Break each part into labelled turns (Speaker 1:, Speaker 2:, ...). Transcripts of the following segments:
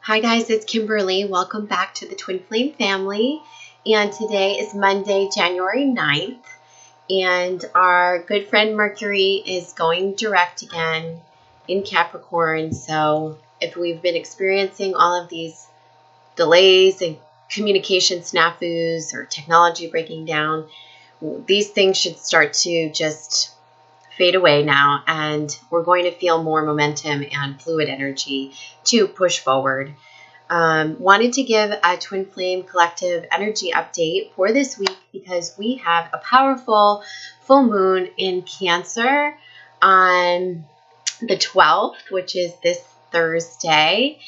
Speaker 1: Hi guys, it's Kimberly. Welcome back to the Twin Flame family. And today is Monday, January 9th. And our good friend Mercury is going direct again in Capricorn. So if we've been experiencing all of these delays and communication snafus or technology breaking down, these things should start to just fade away now, and we're going to feel more momentum and fluid energy to push forward. Wanted to give a Twin Flame Collective energy update for this week because we have a powerful full moon in Cancer on the 12th, which is this Thursday.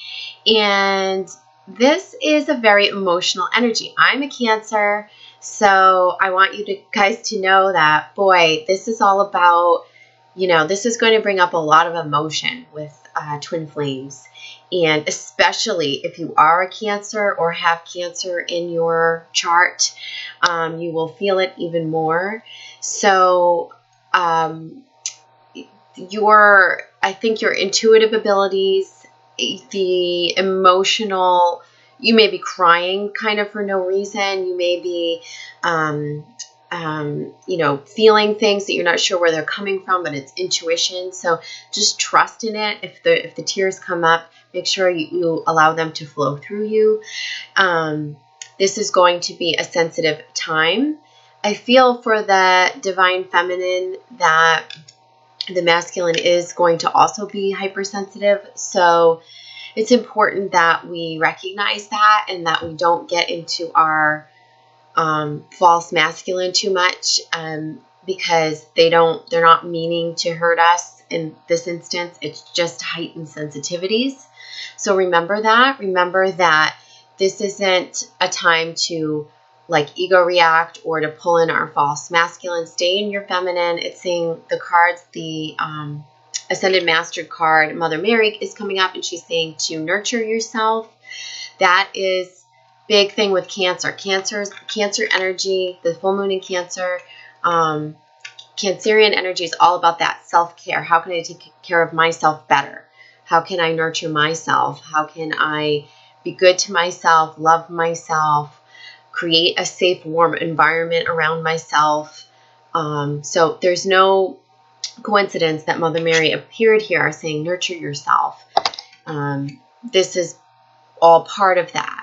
Speaker 1: And this is a very emotional energy. I'm a Cancer, so I want you guys to know that, boy, this is all about, this is going to bring up a lot of emotion with Twin Flames. And especially if you are a Cancer or have Cancer in your chart, you will feel it even more. So I think your intuitive abilities, the emotional, you may be crying kind of for no reason. You may be, feeling things that you're not sure where they're coming from, but it's intuition. So just trust in it. If the tears come up, make sure you allow them to flow through you. This is going to be a sensitive time. I feel for the divine feminine that the masculine is going to also be hypersensitive. So it's important that we recognize that and that we don't get into our false masculine too much, because they're not meaning to hurt us in this instance. It's just heightened sensitivities. So remember that this isn't a time to ego react or to pull in our false masculine. Stay in your feminine. It's saying the cards, the Ascended Master card, Mother Mary is coming up, and she's saying to nurture yourself. That is big thing with Cancer. Cancer energy, the full moon in Cancer, Cancerian energy is all about that self-care. How can I take care of myself better? How can I nurture myself? How can I be good to myself, love myself, create a safe, warm environment around myself? So there's no coincidence that Mother Mary appeared here saying nurture yourself. This is all part of that.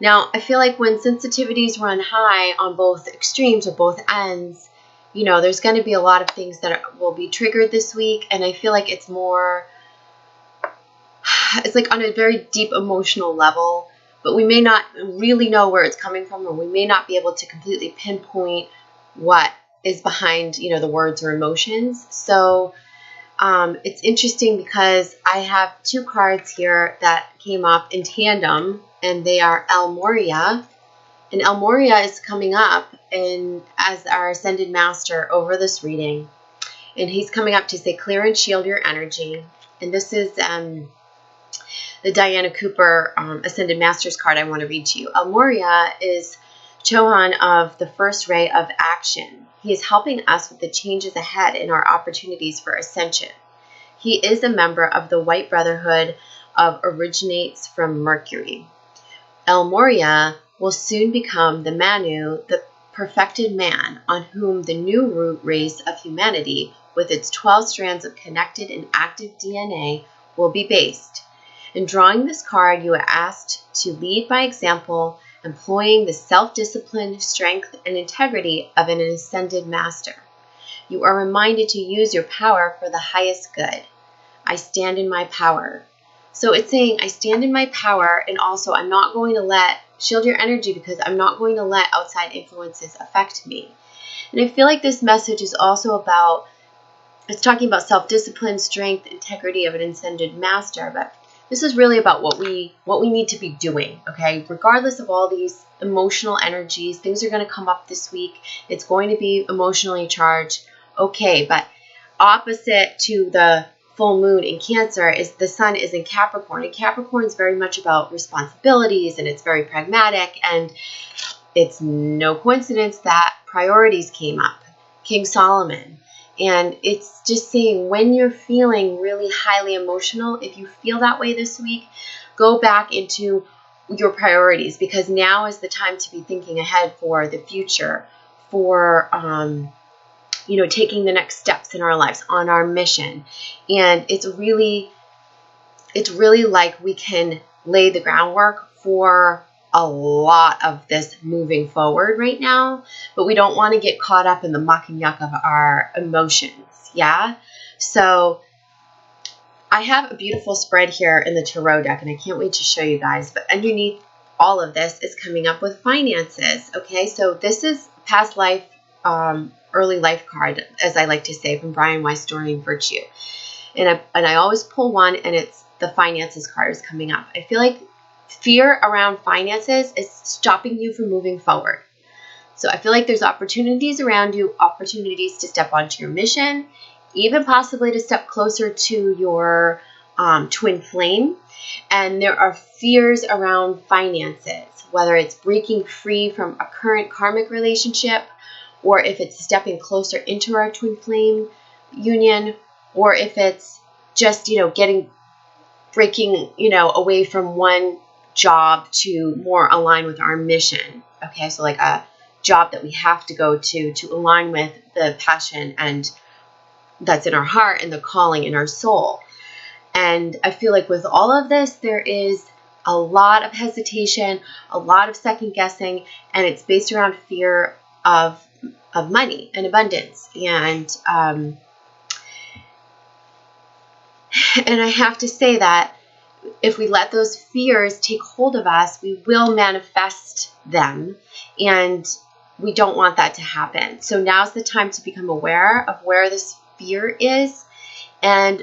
Speaker 1: Now, I feel like when sensitivities run high on both extremes or both ends, there's going to be a lot of things that will be triggered this week. And I feel like it's like on a very deep emotional level, but we may not really know where it's coming from, or we may not be able to completely pinpoint what is behind, the words or emotions. So it's interesting because I have two cards here that came up in tandem, and they are El Moria. And El Moria is coming up as our Ascended Master over this reading. And he's coming up to say, clear and shield your energy. And this is the Diana Cooper Ascended Masters card I want to read to you. El Moria is Chohan of the first ray of action. He is helping us with the changes ahead in our opportunities for ascension. He is a member of the White Brotherhood of Originates from Mercury. El Moria will soon become the Manu, the perfected man, on whom the new root race of humanity, with its 12 strands of connected and active DNA, will be based. In drawing this card, you are asked to lead by example, employing the self-discipline, strength, and integrity of an ascended master. You are reminded to use your power for the highest good. I stand in my power. So it's saying I stand in my power, and also I'm not going to shield your energy, because I'm not going to let outside influences affect me. And I feel like this message is also it's talking about self-discipline, strength, integrity of an ascended master, but this is really about what we need to be doing, okay? Regardless of all these emotional energies, things are going to come up this week. It's going to be emotionally charged, okay, but opposite to the full moon in Cancer is the sun is in Capricorn, and Capricorn is very much about responsibilities, and it's very pragmatic, and it's no coincidence that priorities came up. King Solomon, And it's just saying, when you're feeling really highly emotional, if you feel that way this week, go back into your priorities, because now is the time to be thinking ahead for the future, for taking the next steps in our lives on our mission. And it's really like we can lay the groundwork for a lot of this moving forward right now, but we don't want to get caught up in the muck and yuck of our emotions. Yeah. So I have a beautiful spread here in the tarot deck, and I can't wait to show you guys. But underneath all of this is coming up with finances. Okay. So this is past life, early life card, as I like to say, from Brian Weiss, Story and Virtue. And I always pull one, and it's the finances card is coming up. I feel like fear around finances is stopping you from moving forward. So I feel like there's opportunities around you, opportunities to step onto your mission, even possibly to step closer to your twin flame. And there are fears around finances, whether it's breaking free from a current karmic relationship, or if it's stepping closer into our twin flame union, or if it's just, breaking, away from one job to more align with our mission. Okay, so like a job that we have to go to align with the passion and that's in our heart and the calling in our soul. And I feel like with all of this, there is a lot of hesitation, a lot of second guessing, and it's based around fear of money and abundance. And I have to say that if we let those fears take hold of us, we will manifest them, and we don't want that to happen. So now's the time to become aware of where this fear is and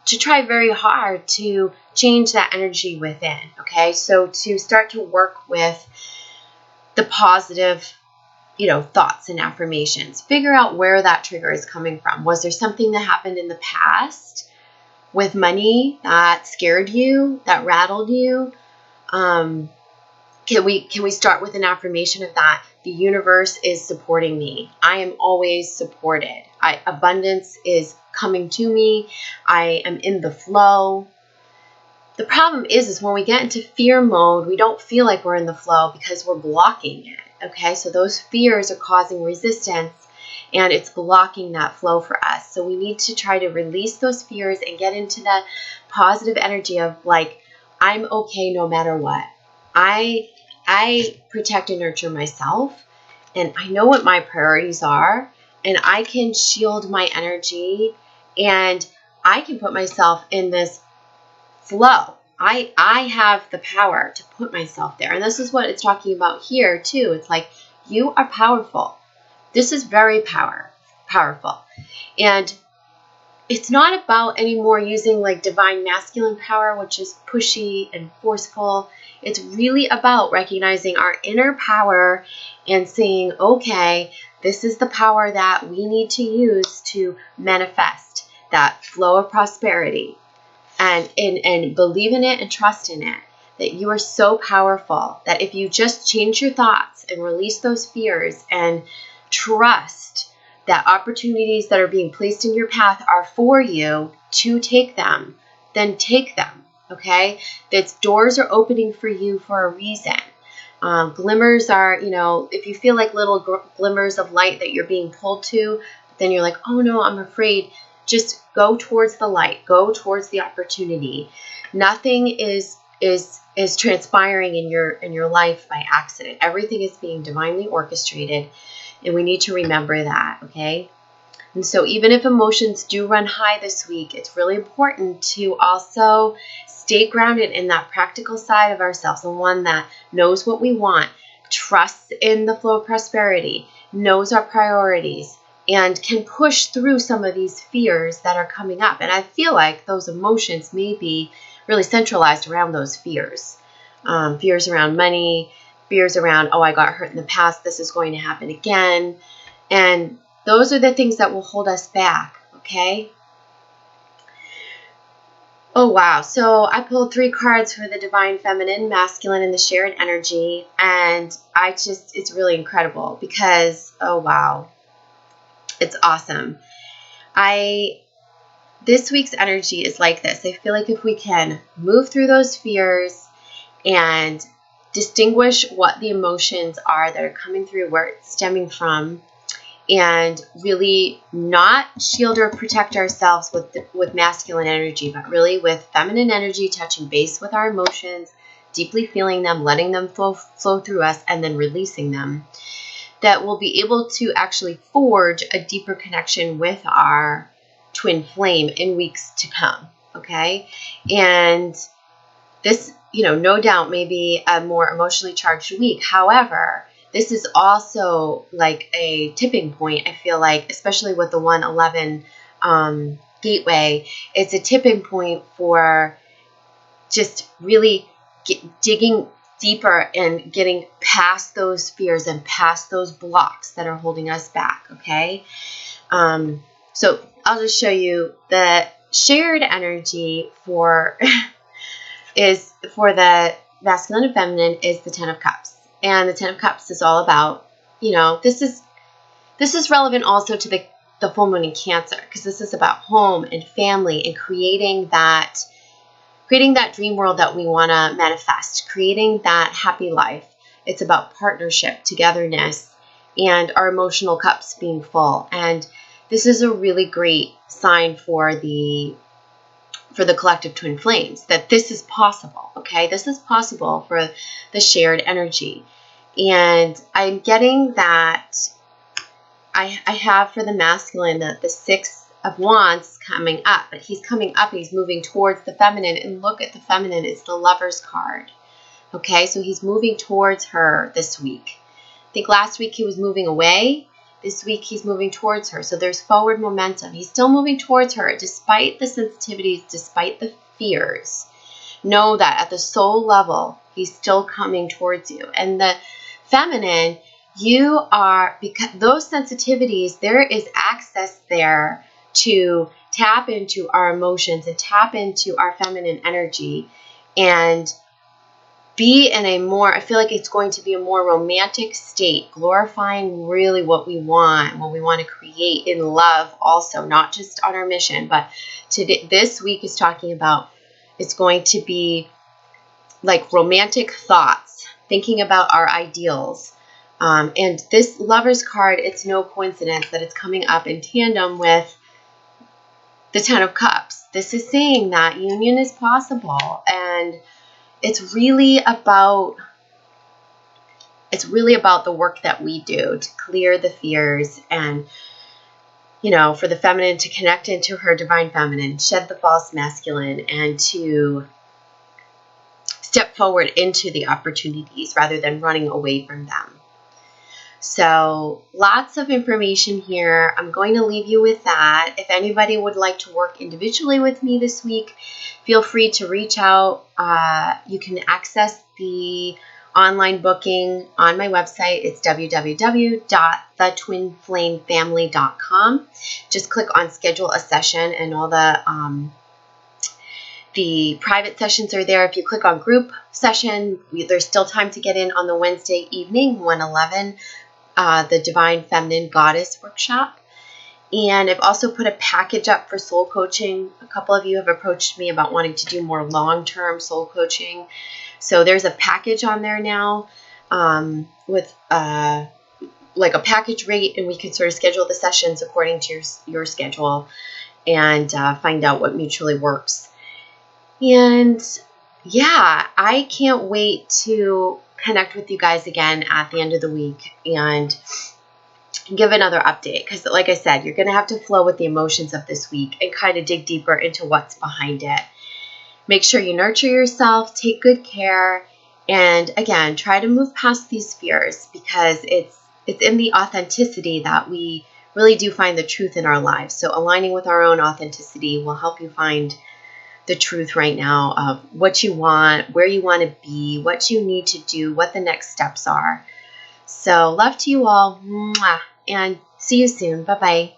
Speaker 1: to try very hard to change that energy within. Okay, so to start to work with the positive thoughts and affirmations. Figure out where that trigger is coming from. Was there something that happened in the past with money that scared you, that rattled you? Can we start with an affirmation of that? The universe is supporting me. I am always supported. Abundance is coming to me. I am in the flow. The problem is when we get into fear mode, we don't feel like we're in the flow because we're blocking it. Okay, so those fears are causing resistance, and it's blocking that flow for us. So we need to try to release those fears and get into that positive energy of like, I'm okay no matter what. I protect and nurture myself, and I know what my priorities are, and I can shield my energy, and I can put myself in this flow. I have the power to put myself there. And this is what it's talking about here too. It's like, you are powerful. This is very powerful. And it's not about anymore using like divine masculine power, which is pushy and forceful. It's really about recognizing our inner power and saying, okay, this is the power that we need to use to manifest that flow of prosperity. And believe in it and trust in it, that you are so powerful that if you just change your thoughts and release those fears and trust that opportunities that are being placed in your path are for you to take them, then take them, okay? That doors are opening for you for a reason. Glimmers are, if you feel like little glimmers of light that you're being pulled to, then you're like, oh no, I'm afraid. Just go towards the light. Go towards the opportunity. Nothing is transpiring in your life by accident. Everything is being divinely orchestrated, and we need to remember that, okay? And so even if emotions do run high this week, it's really important to also stay grounded in that practical side of ourselves, the one that knows what we want, trusts in the flow of prosperity, knows our priorities, and can push through some of these fears that are coming up. And I feel like those emotions may be really centralized around those fears. Fears around money, fears around, oh, I got hurt in the past, this is going to happen again. And those are the things that will hold us back, okay? Oh, wow. So I pulled 3 cards for the Divine Feminine, Masculine, and the Shared Energy. And it's really incredible because, oh, wow. It's awesome. This week's energy is like this. I feel like if we can move through those fears and distinguish what the emotions are that are coming through, where it's stemming from, and really not shield or protect ourselves with masculine energy, but really with feminine energy, touching base with our emotions, deeply feeling them, letting them flow through us, and then releasing them, that we'll be able to actually forge a deeper connection with our twin flame in weeks to come. Okay. And this, no doubt may be a more emotionally charged week. However, this is also like a tipping point. I feel like, especially with the 111 gateway, it's a tipping point for just really digging deeper and getting past those fears and past those blocks that are holding us back. Okay. So I'll just show you the shared energy for the masculine and feminine is the 10 of Cups. And the 10 of Cups is all about, this is relevant also to the full moon in Cancer, because this is about home and family and creating that dream world that we want to manifest, creating that happy life. It's about partnership, togetherness, and our emotional cups being full. And this is a really great sign for the collective twin flames, that this is possible. Okay, this is possible for the shared energy. And I'm getting that I have for the masculine the 6 of Wands coming up, but he's coming up and he's moving towards the feminine. And look at the feminine, it's the Lover's card. Okay, so he's moving towards her this week. I think last week he was moving away. This week he's moving towards her. So there's forward momentum. He's still moving towards her despite the sensitivities, despite the fears. Know that at the soul level, he's still coming towards you. And the feminine, you are, because those sensitivities, there is access there to tap into our emotions and tap into our feminine energy and be in a more, I feel like it's going to be a more romantic state, glorifying really what we want to create in love also, not just on our mission, but today, this week is talking about, it's going to be like romantic thoughts, thinking about our ideals. And this Lover's card, it's no coincidence that it's coming up in tandem with the 10 of Cups. This is saying that union is possible, and it's really about the work that we do to clear the fears and, for the feminine to connect into her divine feminine, shed the false masculine, and to step forward into the opportunities rather than running away from them. So lots of information here. I'm going to leave you with that. If anybody would like to work individually with me this week, feel free to reach out. You can access the online booking on my website. It's www.thetwinflamefamily.com. Just click on schedule a session, and all the private sessions are there. If you click on group session, there's still time to get in on the Wednesday evening, 111, the Divine Feminine Goddess Workshop. And I've also put a package up for soul coaching. A couple of you have approached me about wanting to do more long-term soul coaching. So there's a package on there now with like a package rate, and we can sort of schedule the sessions according to your schedule and find out what mutually works. And yeah, I can't wait to connect with you guys again at the end of the week and give another update, because like I said, you're going to have to flow with the emotions of this week and kind of dig deeper into what's behind it. Make sure you nurture yourself, take good care, and again, try to move past these fears, because it's in the authenticity that we really do find the truth in our lives. So aligning with our own authenticity will help you find the truth right now of what you want, where you want to be, what you need to do, what the next steps are. So love to you all, and see you soon. Bye-bye.